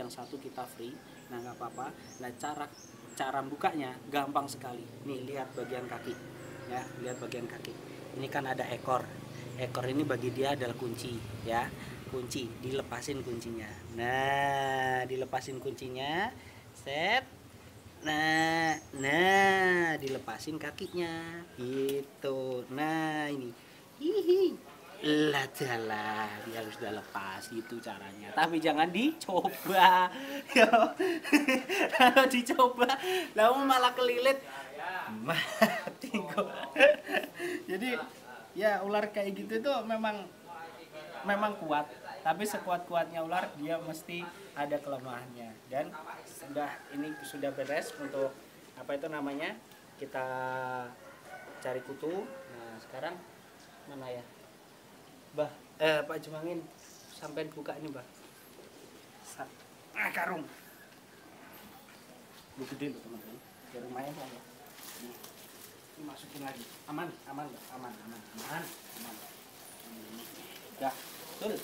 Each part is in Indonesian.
yang satu kita free. Nah nggak apa-apa. Nah cara bukanya gampang sekali. Nih lihat bagian kaki, ya lihat bagian kaki. Ini kan ada ekor. Ekor ini bagi dia adalah kunci, ya. Kunci, dilepasin kuncinya. Nah dilepasin kuncinya, set. Nah dilepasin kakinya gitu. Nah ini hihi lah jalan, dia harus udah lepas gitu caranya, tapi jangan dicoba. Kalau dicoba lalu malah kelilit mati kok. Jadi ya ular kayak gitu tuh memang kuat, tapi sekuat-kuatnya ular dia mesti ada kelemahannya. Dan sudah beres untuk apa itu namanya, kita cari kutu. Nah sekarang mana ya Bah, Pak Jumangin, sampai buka ini Bah. Karung lu gede loh teman-teman, biar lumayan lah ya. Ini masukin lagi, aman Bah, aman. Dah, betul.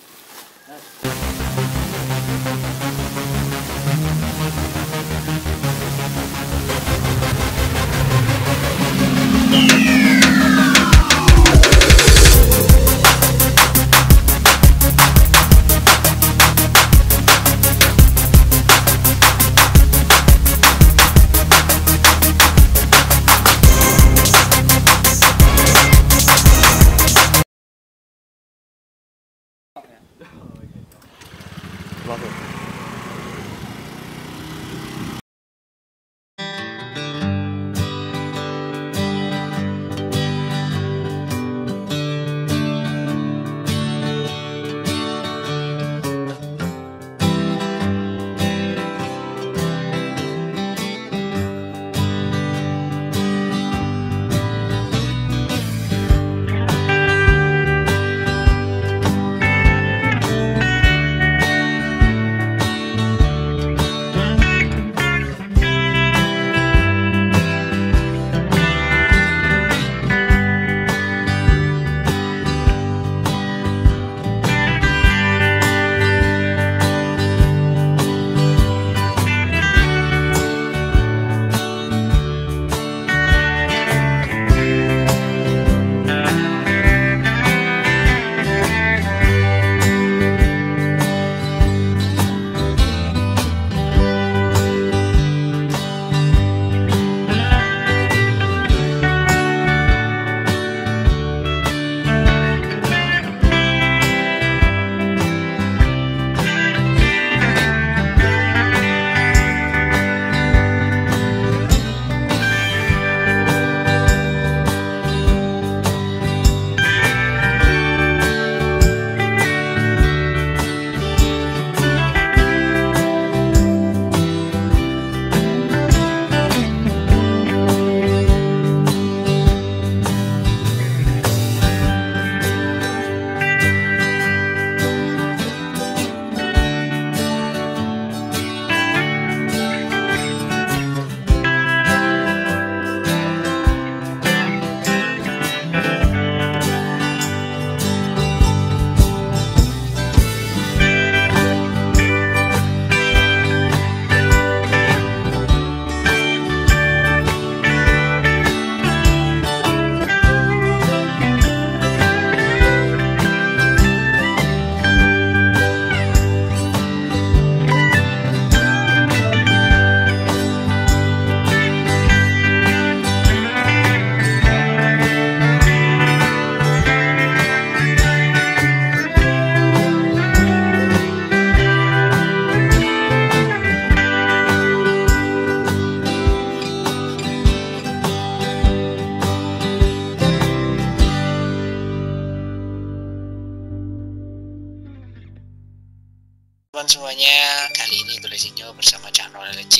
Teman semuanya, kali ini Tulesinyo bersama channel LG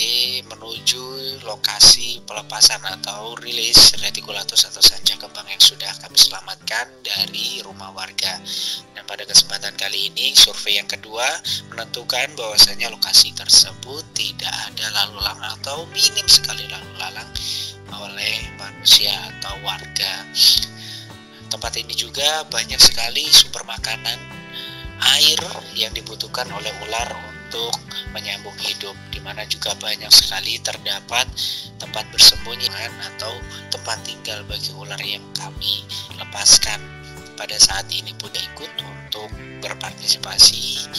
menuju lokasi pelepasan atau rilis reticulatus atau sanca kembang yang sudah kami selamatkan dari rumah warga. Dan pada kesempatan kali ini, survei yang kedua menentukan bahwasanya lokasi tersebut tidak ada lalu lalang atau minim sekali lalu lalang oleh manusia atau warga. Tempat ini juga banyak sekali sumber makanan, air yang dibutuhkan oleh ular untuk menyambung hidup, di mana juga banyak sekali terdapat tempat bersembunyi atau tempat tinggal bagi ular yang kami lepaskan. Pada saat ini pun ikut untuk berpartisipasi,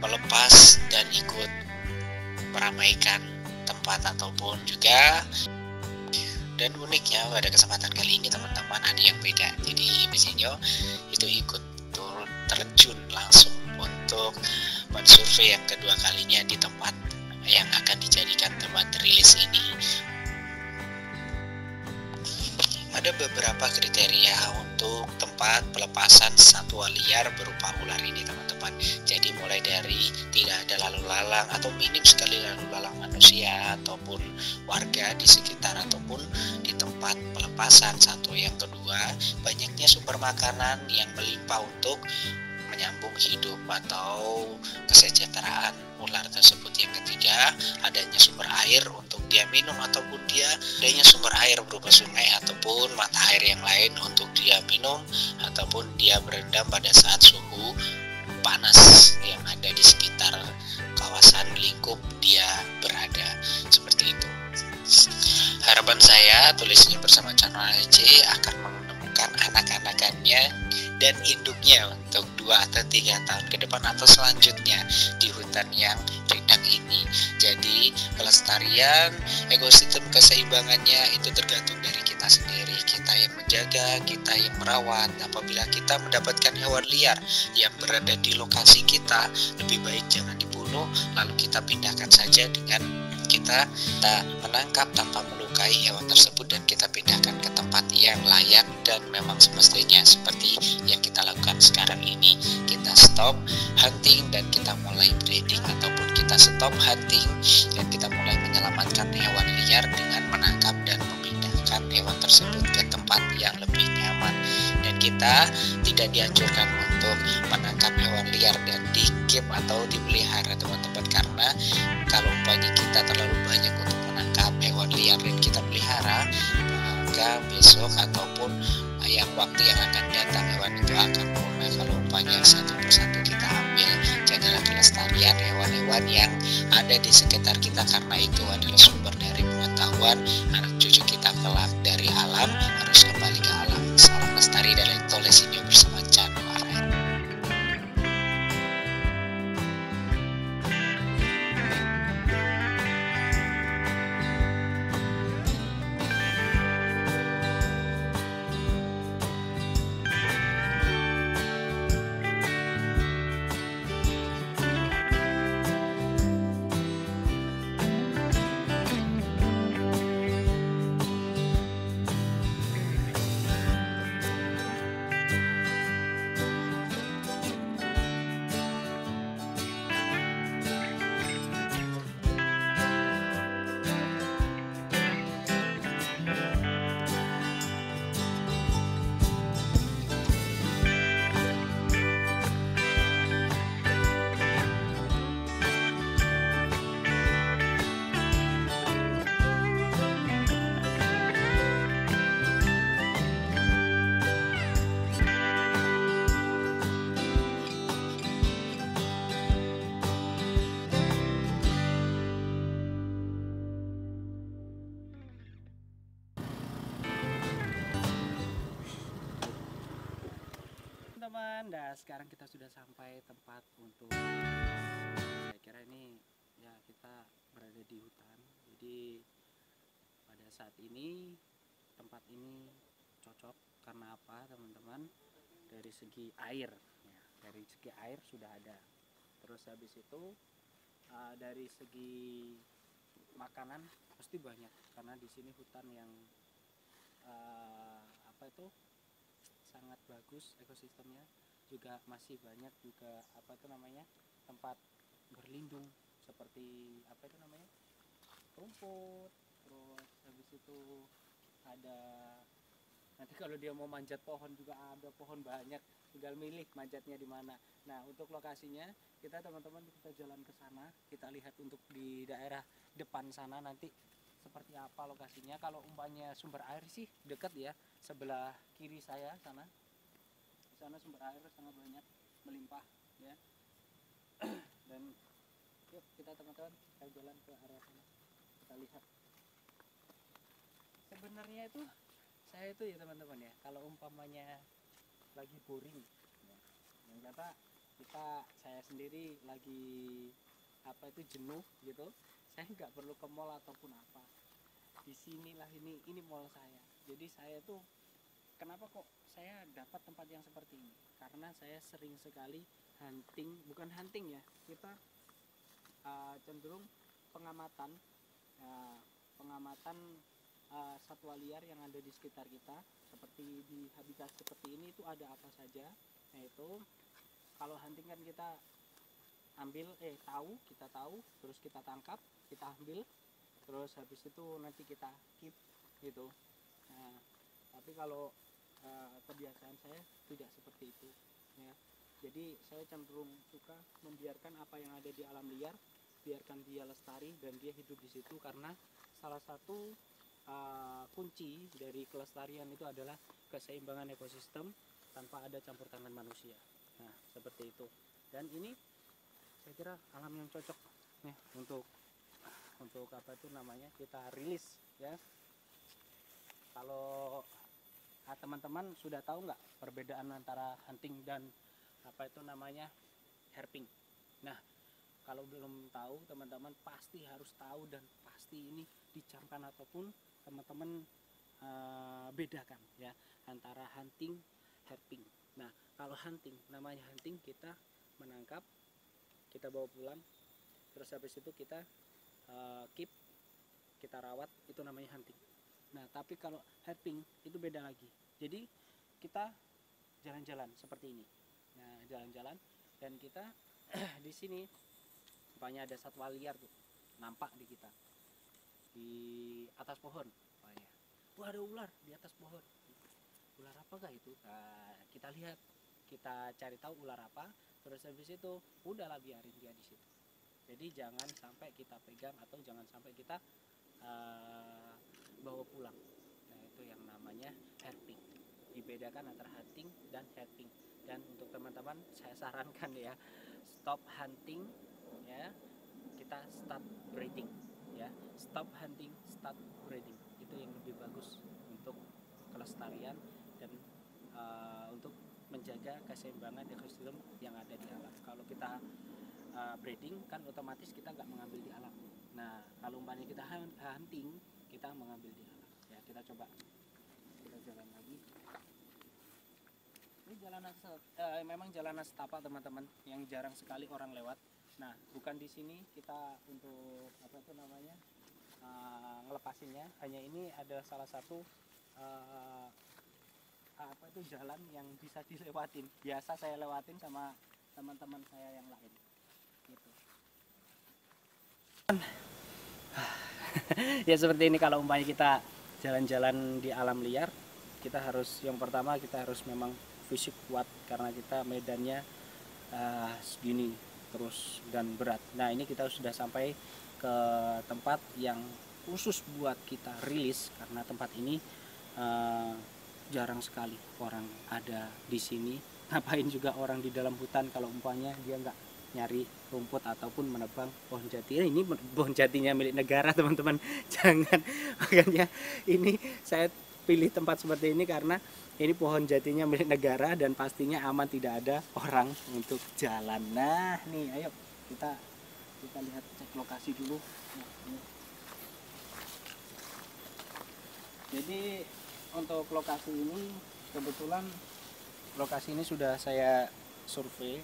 melepas dan ikut meramaikan tempat ataupun juga. Dan uniknya pada kesempatan kali ini teman-teman ada yang beda. Jadi Besinyo itu ikut turut terjun langsung untuk mensurvei yang kedua kalinya di tempat yang akan dijadikan tempat rilis ini. Ada beberapa kriteria untuk tempat pelepasan satwa liar berupa ular ini teman-teman. Jadi mulai dari tidak ada lalu lalang atau minim sekali lalu lalang manusia ataupun warga di sekitar ataupun di tempat pelepasan. Satu, yang kedua, banyaknya sumber makanan yang melimpah untuk menyambung hidup atau kesejahteraan ular tersebut. Yang ketiga, adanya sumber air untuk dia minum ataupun dia adanya sumber air berupa sungai ataupun mata air yang lain untuk dia minum ataupun dia berendam pada saat suhu panas yang ada di sekitar kawasan lingkup dia berada. Seperti itu. Harapan saya tulisnya bersama channel LC akan menemukan anak-anakannya dan induknya untuk 2 atau 3 tahun ke depan atau selanjutnya di hutan yang rindang ini. Jadi kelestarian ekosistem keseimbangannya itu tergantung dari kita sendiri, kita yang menjaga, kita yang merawat. Apabila kita mendapatkan hewan liar yang berada di lokasi kita, lebih baik jangan dibunuh, lalu kita pindahkan saja dengan kita menangkap tanpa melukai hewan tersebut dan kita pindahkan ke tempat yang layak dan memang semestinya seperti yang kita lakukan sekarang ini. Kita stop hunting dan kita mulai breeding ataupun kita stop hunting dan kita mulai menyelamatkan hewan liar dengan menangkap dan memindahkan hewan tersebut ke tempat yang lebih nyaman. Dan kita tidak dianjurkan untuk menangkap hewan liar dan di-keep atau dipelihara teman-teman, karena kalau umpamanya kita terlalu banyak untuk menangkap hewan liar dan kita pelihara, maka besok ataupun yang waktu yang akan datang hewan itu akan punah kalau umpamanya satu persatu kita ambil. Jagalah kelestarian hewan-hewan yang ada di sekitar kita, karena itu adalah sumber dari pengetahuan anak cucu kita kelak. Dari alam harus kembali ke alam. Salam lestari dari Tolesinyo bersama channel Araya. Teman-teman, nah sekarang kita sudah sampai tempat untuk, saya kira ini ya kita berada di hutan. Jadi pada saat ini tempat ini cocok karena apa teman-teman? Dari segi air ya, dari segi air sudah ada. Terus habis itu dari segi makanan pasti banyak, karena di sini hutan yang sangat bagus ekosistemnya, juga masih banyak juga tempat berlindung seperti rumput. Terus habis itu ada, nanti kalau dia mau manjat pohon juga ada pohon banyak, tinggal milih manjatnya di mana. Nah untuk lokasinya kita teman-teman kita jalan ke sana, kita lihat untuk di daerah depan sana nanti seperti apa lokasinya. Kalau umpamanya sumber air sih dekat ya, sebelah kiri saya sana, di sana sumber air sangat banyak melimpah ya. Dan Yuk kita teman-teman kita jalan ke arah sana, kita lihat. Sebenarnya itu saya itu ya teman-teman ya, kalau umpamanya lagi boring ya, yang kata saya sendiri lagi apa itu jenuh gitu, saya nggak perlu ke mall ataupun apa. Di sinilah ini mall saya. Jadi saya tuh kenapa kok saya dapat tempat yang seperti ini? Karena saya sering sekali hunting, bukan hunting ya, kita cenderung pengamatan, pengamatan satwa liar yang ada di sekitar kita. Seperti di habitat seperti ini itu ada apa saja. Nah itu kalau hunting kan kita ambil, kita tahu, terus kita tangkap, kita ambil, terus habis itu nanti kita keep gitu. Nah, tapi kalau kebiasaan saya tidak seperti itu ya. Jadi saya cenderung suka membiarkan apa yang ada di alam liar, biarkan dia lestari dan dia hidup di situ, karena salah satu kunci dari kelestarian itu adalah keseimbangan ekosistem tanpa ada campur tangan manusia. Nah seperti itu, dan ini saya kira alam yang cocok ya untuk apa itu namanya kita rilis ya. Kalau teman-teman sudah tahu nggak perbedaan antara hunting dan apa itu namanya herping? Nah kalau belum tahu, teman-teman pasti harus tahu dan pasti ini dicamkan ataupun teman-teman bedakan ya antara hunting, herping. Nah kalau hunting, namanya hunting, kita menangkap, kita bawa pulang, terus habis itu kita keep, kita rawat, itu namanya hunting. Nah tapi kalau herping itu beda lagi. Jadi kita jalan-jalan seperti ini. Nah jalan-jalan dan kita di sini rupanya ada satwa liar tuh nampak di kita di atas pohon. Wah ada ular di atas pohon. Ular apakah itu? Nah, kita lihat, kita cari tahu ular apa, terus habis itu udahlah biarin dia di situ. Jadi jangan sampai kita pegang atau jangan sampai kita bawa pulang. Nah itu yang namanya herping. Dibedakan antara hunting dan herping. Dan untuk teman-teman saya sarankan ya, stop hunting ya, kita start breeding ya. Stop hunting, start breeding, itu yang lebih bagus untuk kelestarian dan untuk menjaga keseimbangan ekosistem yang ada di alam. Kalau kita breeding kan otomatis kita nggak mengambil di alam. Nah kalau umpamanya kita hunting, kita mengambil di alam ya. Kita coba, kita jalan lagi. Ini jalanan memang jalanan setapak teman-teman, yang jarang sekali orang lewat. Nah bukan di sini kita untuk apa itu namanya ngelepasinnya, hanya ini ada salah satu apa itu jalan yang bisa dilewatin. Biasa saya lewatin sama teman-teman saya yang lain gitu. Ya seperti ini, kalau umpamanya kita jalan-jalan di alam liar, kita harus, yang pertama kita harus memang fisik kuat, karena kita medannya segini terus dan berat. Nah ini kita sudah sampai ke tempat yang khusus buat kita rilis, karena tempat ini jarang sekali orang ada di sini. Ngapain juga orang di dalam hutan kalau umpamanya dia nggak nyari rumput ataupun menebang pohon jati. Ini pohon jatinya milik negara teman-teman, jangan. Makanya ini saya pilih tempat seperti ini karena ini pohon jatinya milik negara dan pastinya aman, tidak ada orang untuk jalan. Nah nih ayo kita lihat, cek lokasi dulu. Nah, ini. Jadi untuk lokasi ini, kebetulan lokasi ini sudah saya survei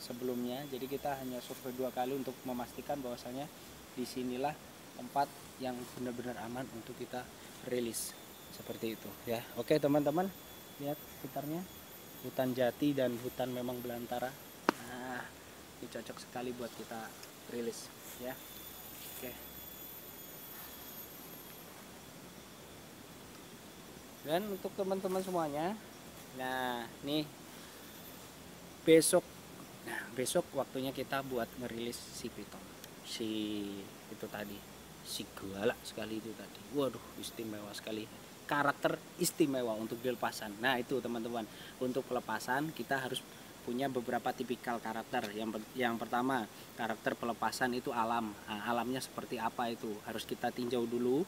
sebelumnya. Jadi kita hanya survei 2 kali untuk memastikan bahwasanya disinilah tempat yang benar-benar aman untuk kita rilis. Seperti itu ya. Oke teman-teman, lihat sekitarnya, hutan jati dan hutan memang belantara. Nah ini cocok sekali buat kita rilis ya. Oke. Dan untuk teman-teman semuanya, nah nih besok waktunya kita buat ngerilis si piton, si itu tadi, si galak sekali itu tadi. Waduh istimewa sekali, karakter istimewa untuk dilepasan. Nah itu teman-teman, untuk pelepasan kita harus punya beberapa tipikal karakter. Yang pertama, karakter pelepasan itu alam. Nah, alamnya seperti apa itu harus kita tinjau dulu.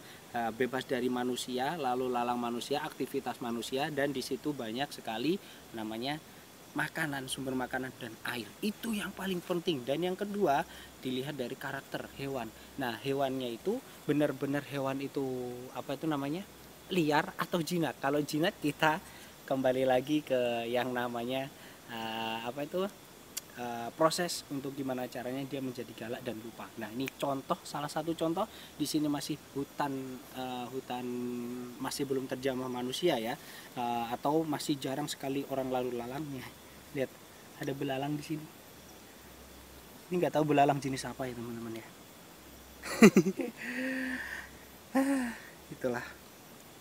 Bebas dari manusia, lalu lalang manusia, aktivitas manusia, dan di situ banyak sekali namanya makanan, sumber makanan dan air. Itu yang paling penting. Dan yang kedua, dilihat dari karakter hewan. Nah, hewannya itu benar-benar hewan itu apa itu namanya? Liar atau jinak. Kalau jinak kita kembali lagi ke yang namanya proses untuk gimana caranya dia menjadi galak dan lupa. Nah, ini contoh, salah satu contoh. Di sini masih hutan masih belum terjamah manusia ya, atau masih jarang sekali orang lalu lalangnya. Lihat, ada belalang di sini. Ini nggak tahu belalang jenis apa ya teman-teman ya. Itulah,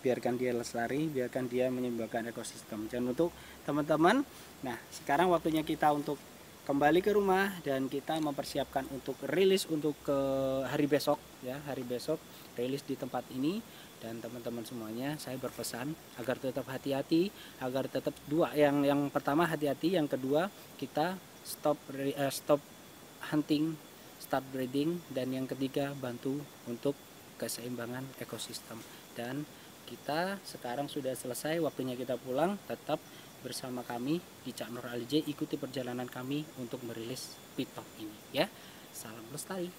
biarkan dia lestari, biarkan dia menyumbangkan ekosistem. Dan untuk teman-teman, nah sekarang waktunya kita untuk kembali ke rumah dan kita mempersiapkan untuk rilis untuk ke hari besok ya, hari besok rilis di tempat ini. Dan teman-teman semuanya, saya berpesan agar tetap hati-hati, agar tetap dua, yang pertama hati-hati, yang kedua kita stop hunting, start breeding, dan yang ketiga bantu untuk keseimbangan ekosistem. Dan kita sekarang sudah selesai, waktunya kita pulang. Tetap bersama kami di Cak Nur LJ, ikuti perjalanan kami untuk merilis pitok ini ya. Salam lestari.